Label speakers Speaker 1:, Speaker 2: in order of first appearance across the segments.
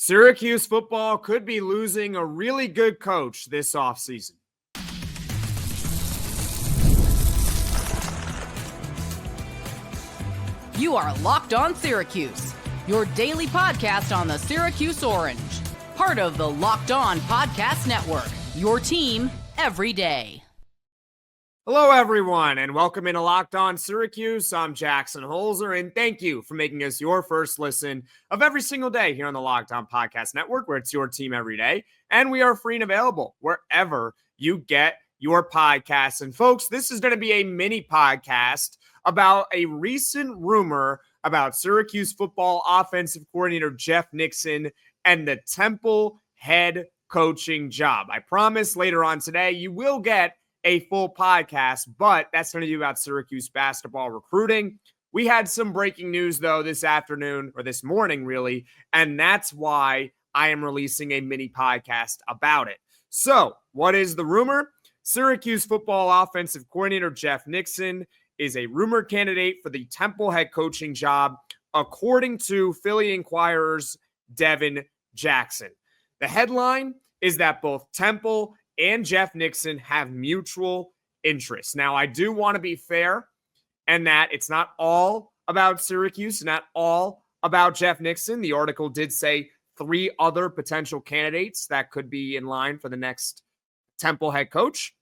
Speaker 1: Syracuse football could be losing a really good coach this offseason.
Speaker 2: You are Locked On Syracuse, your daily podcast on the Syracuse Orange. Part of the Locked On Podcast Network, your team every day.
Speaker 1: Hello, everyone, and welcome into Locked On Syracuse. I'm Jackson Holzer, and thank you for making us your first listen of every single day here on the Locked On Podcast Network, where it's your team every day, and we are free and available wherever you get your podcasts. And folks, this is going to be a mini podcast about a recent rumor about Syracuse football offensive coordinator Jeff Nixon and the Temple head coaching job. I promise later on today you will get a full podcast, but that's going to be about Syracuse basketball recruiting. We had some breaking news, though, this afternoon, or this morning, really, and that's why I am releasing a mini podcast about it. So, what is the rumor? Syracuse football offensive coordinator Jeff Nixon is a rumored candidate for the Temple head coaching job, according to Philly Inquirer's Devin Jackson. The headline is that both Temple and Jeff Nixon have mutual interests. Now, I do want to be fair and that it's not all about Syracuse, not all about Jeff Nixon. The article did say 3 other potential candidates that could be in line for the next Temple head coach.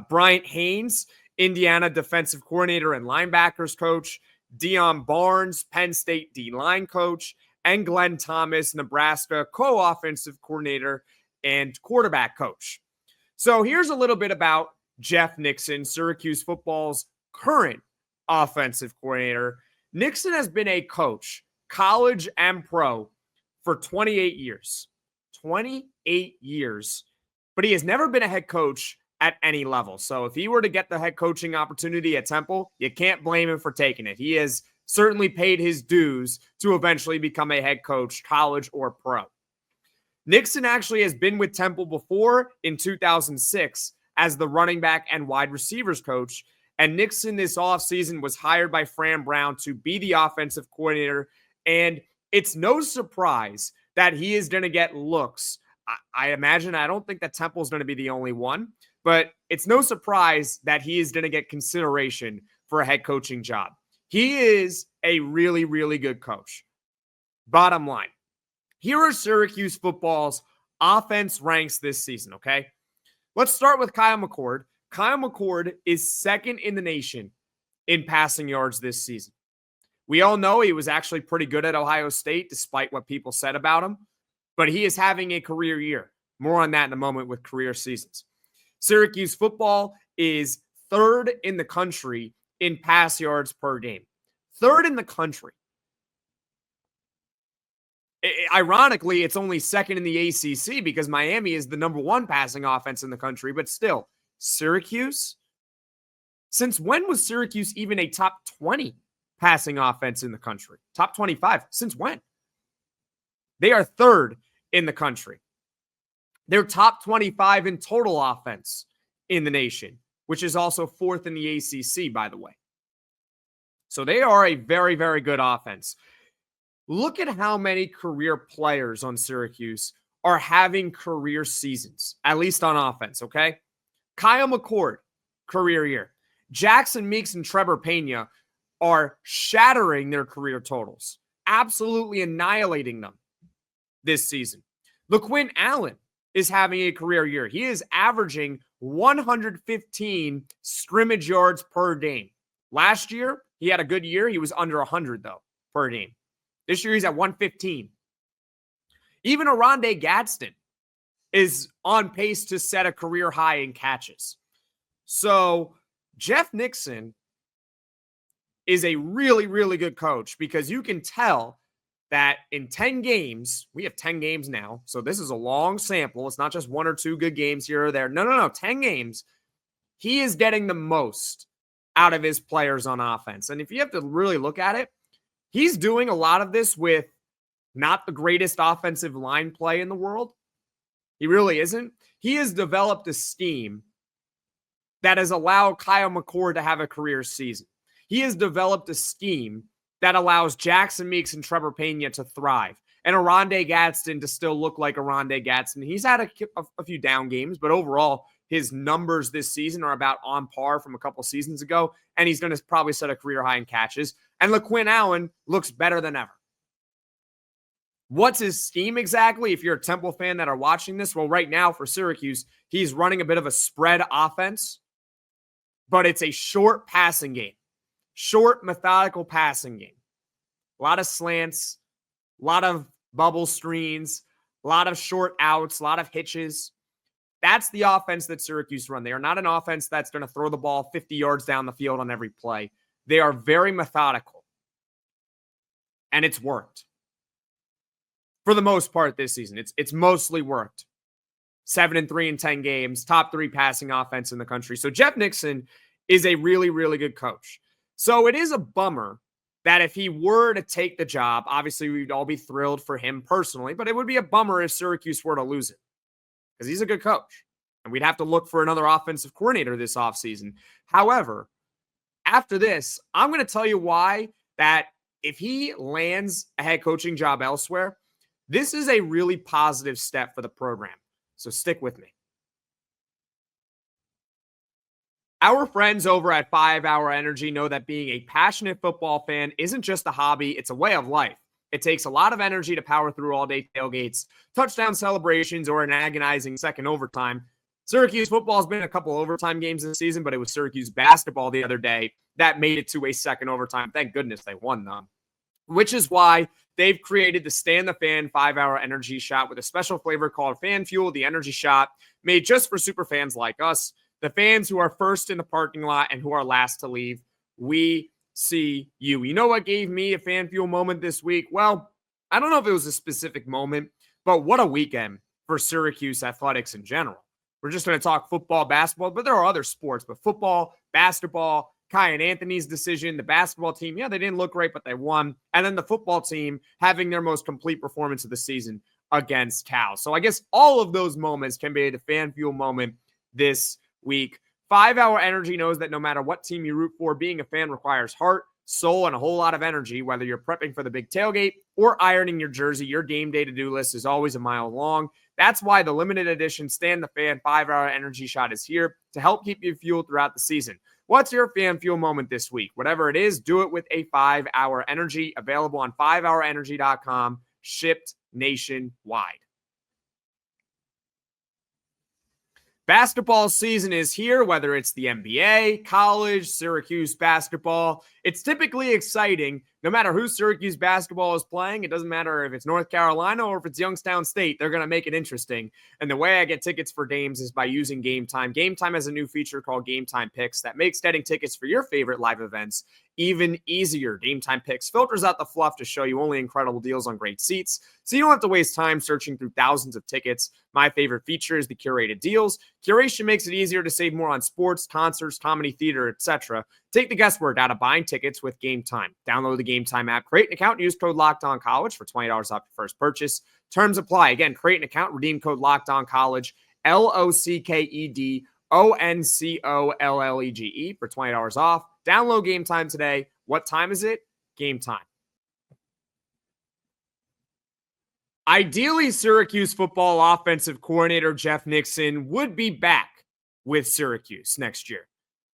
Speaker 1: Bryant Haynes, Indiana defensive coordinator and linebackers coach, Dion Barnes, Penn State D-line coach, and Glenn Thomas, Nebraska co-offensive coordinator and quarterback coach. So here's a little bit about Jeff Nixon, Syracuse football's current offensive coordinator. Nixon has been a coach, college and pro, for 28 years. 28 years. But he has never been a head coach at any level. So if he were to get the head coaching opportunity at Temple, you can't blame him for taking it. He has certainly paid his dues to eventually become a head coach, college or pro. Nixon actually has been with Temple before in 2006 as the running back and wide receivers coach. And Nixon this offseason was hired by Fran to be the offensive coordinator. And it's no surprise that he is going to get looks. I imagine, I don't think that Temple is going to be the only one, but it's no surprise that he is going to get consideration for a head coaching job. He is a really, really good coach. Bottom line. Here are Syracuse football's offense ranks this season, okay? Let's start with Kyle McCord. Kyle McCord is second in the nation in passing yards this season. We all know he was actually pretty good at Ohio State, despite what people said about him, but he is having a career year. More on that in a moment with career seasons. Syracuse football is third in the country in pass yards per game. Third in the country. Ironically, it's only second in the ACC because Miami is the number 1 passing offense in the country, but still, Syracuse? Since when was Syracuse even a top 20 passing offense in the country? Top 25? Since when? They are third in the country. They're top 25 in total offense in the nation, which is also 4th in the ACC, by the way. So they are a very, very good offense. Look at how many career players on Syracuse are having career seasons, at least on offense, okay? Kyle McCord, career year. Jackson, Meeks, and Trebor Pena are shattering their career totals, absolutely annihilating them this season. LeQuint Allen is having a career year. He is averaging 115 scrimmage yards per game. Last year, he had a good year. He was under 100, though, per game. This year, he's at 115. Even Oronde Gadsden is on pace to set a career high in catches. So Jeff Nixon is a really, really good coach because you can tell that in 10 games, we have 10 games now, so this is a long sample. It's not just 1 or 2 good games here or there. No, 10 games. He is getting the most out of his players on offense. And if you have to really look at it, he's doing a lot of this with not the greatest offensive line play in the world. He really isn't. He has developed a scheme that has allowed Kyle McCord to have a career season. He has developed a scheme that allows Jackson, Meeks, and Trebor Pena to thrive. and Oronde Gadsden to still look like Oronde Gadsden. He's had a few down games, but overall, his numbers this season are about on par from a couple seasons ago, and he's going to probably set a career high in catches. And LeQuint Allen looks better than ever. What's his scheme exactly? If you're a Temple fan that are watching this, well, right now for Syracuse, he's running a bit of a spread offense, but it's a short passing game, short methodical passing game. A lot of slants, a lot of bubble screens, a lot of short outs, a lot of hitches. That's the offense that Syracuse run. They are not an offense that's going to throw the ball 50 yards down the field on every play. They are very methodical, and it's worked. For the most part this season, it's mostly worked. 7-3 in 10 games, top 3 passing offense in the country. So Jeff Nixon is a really, really good coach. So it is a bummer that if he were to take the job, obviously we'd all be thrilled for him personally, but it would be a bummer if Syracuse were to lose it because he's a good coach. And we'd have to look for another offensive coordinator this offseason. However, after this, I'm going to tell you why that if he lands a head coaching job elsewhere, this is a really positive step for the program. So stick with me. Our friends over at 5 Hour Energy know that being a passionate football fan isn't just a hobby, it's a way of life. It takes a lot of energy to power through all-day tailgates, touchdown celebrations, or an agonizing second overtime. Syracuse football has been a couple overtime games this season, but it was Syracuse basketball the other day that made it to a second overtime. Thank goodness they won, though. Which is why they've created the Stand the Fan 5 Hour Energy Shot with a special flavor called Fan Fuel, the energy shot, made just for super fans like us, the fans who are first in the parking lot and who are last to leave. We see you. You know what gave me a Fan Fuel moment this week? Well, I don't know if it was a specific moment, but what a weekend for Syracuse athletics in general. We're just going to talk football, basketball, but there are other sports, but football, basketball, Kai and Anthony's decision, the basketball team, yeah, they didn't look great, but they won. And then the football team having their most complete performance of the season against Cal. So I guess all of those moments can be the Fan Fuel moment this week. 5 Hour Energy knows that no matter what team you root for, being a fan requires heart, soul, and a whole lot of energy. Whether you're prepping for the big tailgate or ironing your jersey, your game day to-do list is always a mile long. That's why the limited edition Stand the Fan 5 Hour Energy Shot is here to help keep you fueled throughout the season. What's your Fan Fuel moment this week? Whatever it is, do it with a 5 Hour Energy, available on 5hourenergy.com, shipped nationwide. Basketball season is here, whether it's the NBA, college, Syracuse basketball. It's typically exciting. No matter who Syracuse basketball is playing, it doesn't matter if it's North Carolina or if it's Youngstown State, they're going to make it interesting. And the way I get tickets for games is by using Game Time. Game Time has a new feature called Game Time Picks that makes getting tickets for your favorite live events even easier. Game Time Picks filters out the fluff to show you only incredible deals on great seats, so you don't have to waste time searching through thousands of tickets. My favorite feature is the curated deals. Curation makes it easier to save more on sports, concerts, comedy, theater, etc. Take the guesswork out of buying tickets with Game Time. Download the Game Time app, create an account, and use code LOCKEDONCollege for $20 off your first purchase. Terms apply. Again, create an account, redeem code LOCKEDONCollege, LOCKEDONCOLLEGE for $20 off. Download Game Time today. What time is it? Game time. Ideally, Syracuse football offensive coordinator Jeff Nixon would be back with Syracuse next year,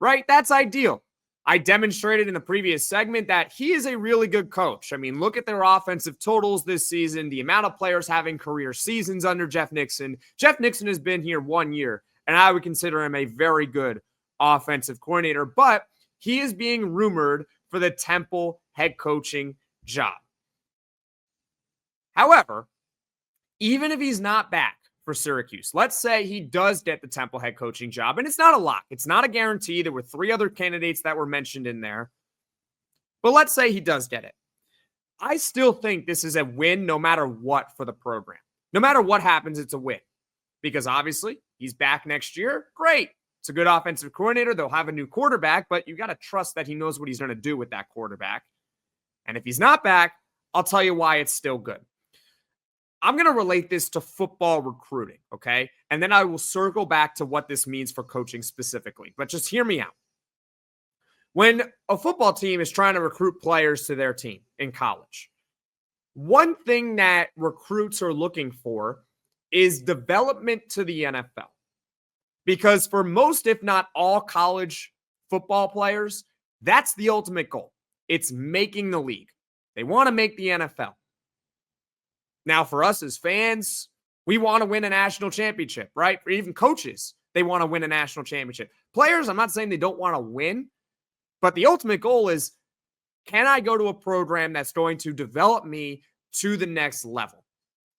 Speaker 1: right? That's ideal. I demonstrated in the previous segment that he is a really good coach. I mean, look at their offensive totals this season, the amount of players having career seasons under Jeff Nixon. Jeff Nixon has been here 1 year, and I would consider him a very good offensive coordinator, but he is being rumored for the Temple head coaching job. However, even if he's not back for Syracuse, let's say he does get the Temple head coaching job, and it's not a lock. It's not a guarantee. There were 3 other candidates that were mentioned in there. But let's say he does get it. I still think this is a win no matter what for the program. No matter what happens, it's a win. Because obviously, he's back next year. Great. It's a good offensive coordinator. They'll have a new quarterback, but you got to trust that he knows what he's going to do with that quarterback. And if he's not back, I'll tell you why it's still good. I'm going to relate this to football recruiting, okay? And then I will circle back to what this means for coaching specifically. But just hear me out. When a football team is trying to recruit players to their team in college, one thing that recruits are looking for is development to the NFL. Because for most, if not all, college football players, that's the ultimate goal. It's making the league. They want to make the NFL. Now, for us as fans, we want to win a national championship, right? For even coaches, they want to win a national championship. Players, I'm not saying they don't want to win, but the ultimate goal is, can I go to a program that's going to develop me to the next level?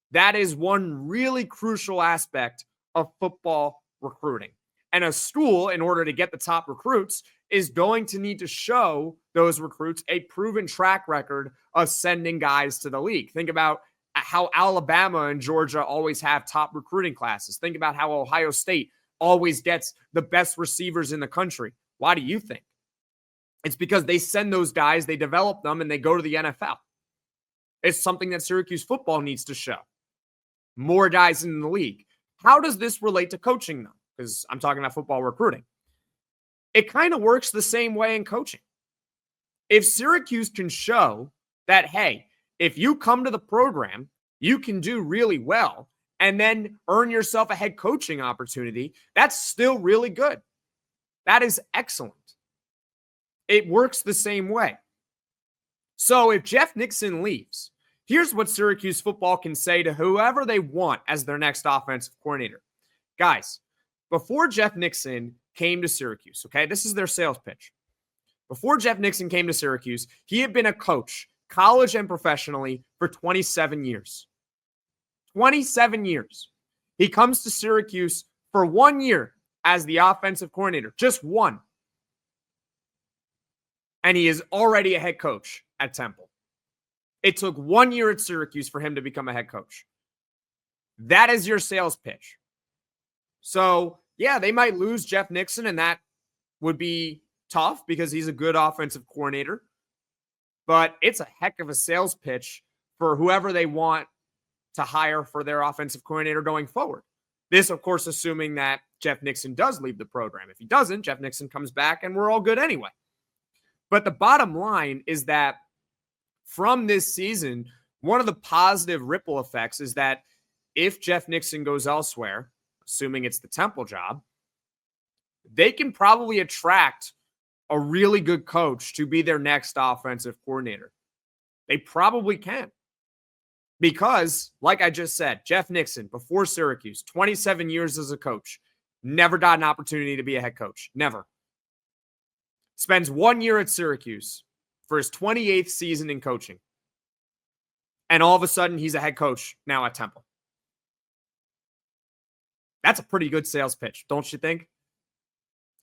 Speaker 1: That is one really crucial aspect of football recruiting. And a school, in order to get the top recruits, is going to need to show those recruits a proven track record of sending guys to the league. Think about how Alabama and Georgia always have top recruiting classes. Think about how Ohio State always gets the best receivers in the country. Why do you think? It's because they send those guys, they develop them, and they go to the NFL. It's something that Syracuse football needs to show. More guys in the league. How does this relate to coaching, though? Because I'm talking about football recruiting. It kind of works the same way in coaching. If Syracuse can show that, hey, if you come to the program, you can do really well and then earn yourself a head coaching opportunity, that's still really good. That is excellent. It works the same way. So if Jeff Nixon leaves, here's what Syracuse football can say to whoever they want as their next offensive coordinator. Guys, before Jeff Nixon came to Syracuse, okay, this is their sales pitch. Before Jeff Nixon came to Syracuse, he had been a coach, college and professionally, for 27 years. 27 years. He comes to Syracuse for 1 year as the offensive coordinator, just one. And he is already a head coach at Temple. It took 1 year at Syracuse for him to become a head coach. That is your sales pitch. So, yeah, they might lose Jeff Nixon, and that would be tough because he's a good offensive coordinator. But it's a heck of a sales pitch for whoever they want to hire for their offensive coordinator going forward. This, of course, assuming that Jeff Nixon does leave the program. If he doesn't, Jeff Nixon comes back and we're all good anyway. But the bottom line is that from this season, one of the positive ripple effects is that if Jeff Nixon goes elsewhere, assuming it's the Temple job, they can probably attract a really good coach to be their next offensive coordinator. They probably can. Because, like I just said, Jeff Nixon, before Syracuse, 27 years as a coach, never got an opportunity to be a head coach. Never. Spends 1 year at Syracuse for his 28th season in coaching. And all of a sudden, he's a head coach now at Temple. That's a pretty good sales pitch, don't you think?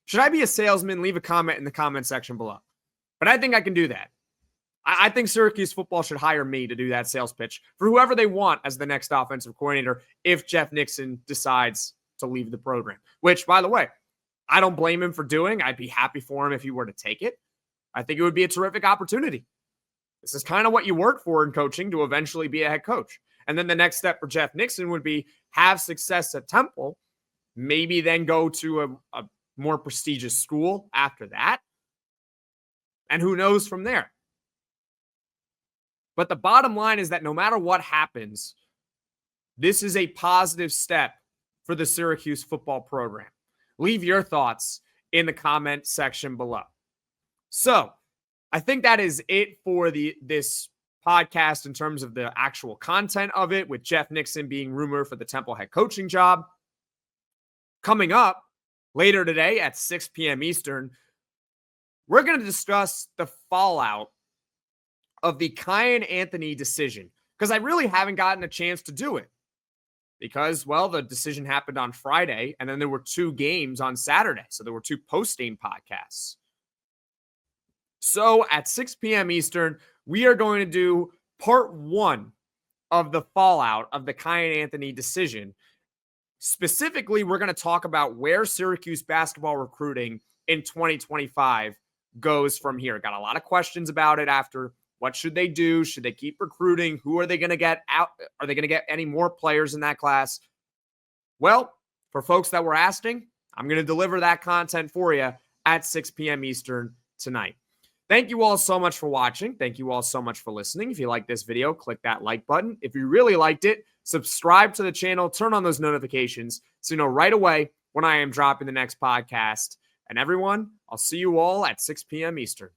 Speaker 1: Should I be a salesman? Leave a comment in the comment section below. But I think I can do that. I think Syracuse football should hire me to do that sales pitch for whoever they want as the next offensive coordinator if Jeff Nixon decides to leave the program. Which, by the way, I don't blame him for doing. I'd be happy for him if he were to take it. I think it would be a terrific opportunity. This is kind of what you work for in coaching to eventually be a head coach. And then the next step for Jeff Nixon would be have success at Temple, maybe then go to a more prestigious school after that. And who knows from there. But the bottom line is that no matter what happens, this is a positive step for the Syracuse football program. Leave your thoughts in the comment section below. So I think that is it for this podcast in terms of the actual content of it, with Jeff Nixon being rumored for the Temple head coaching job. Coming up later today at 6 p.m. Eastern, we're going to discuss the fallout of the Kyle Anthony decision, because I really haven't gotten a chance to do it because, well, the decision happened on Friday and then there were 2 games on Saturday. So there were 2 post-game podcasts. So at 6 p.m. Eastern, we are going to do part 1 of the fallout of the Kyle Anthony decision. Specifically, we're going to talk about where Syracuse basketball recruiting in 2025 goes from here. Got a lot of questions about it after. What should they do? Should they keep recruiting? Who are they going to get out? Are they going to get any more players in that class? Well, for folks that were asking, I'm going to deliver that content for you at 6 p.m. Eastern tonight. Thank you all so much for watching. Thank you all so much for listening. If you like this video, click that like button. If you really liked it, subscribe to the channel, turn on those notifications so you know right away when I am dropping the next podcast. And everyone, I'll see you all at 6 p.m. Eastern.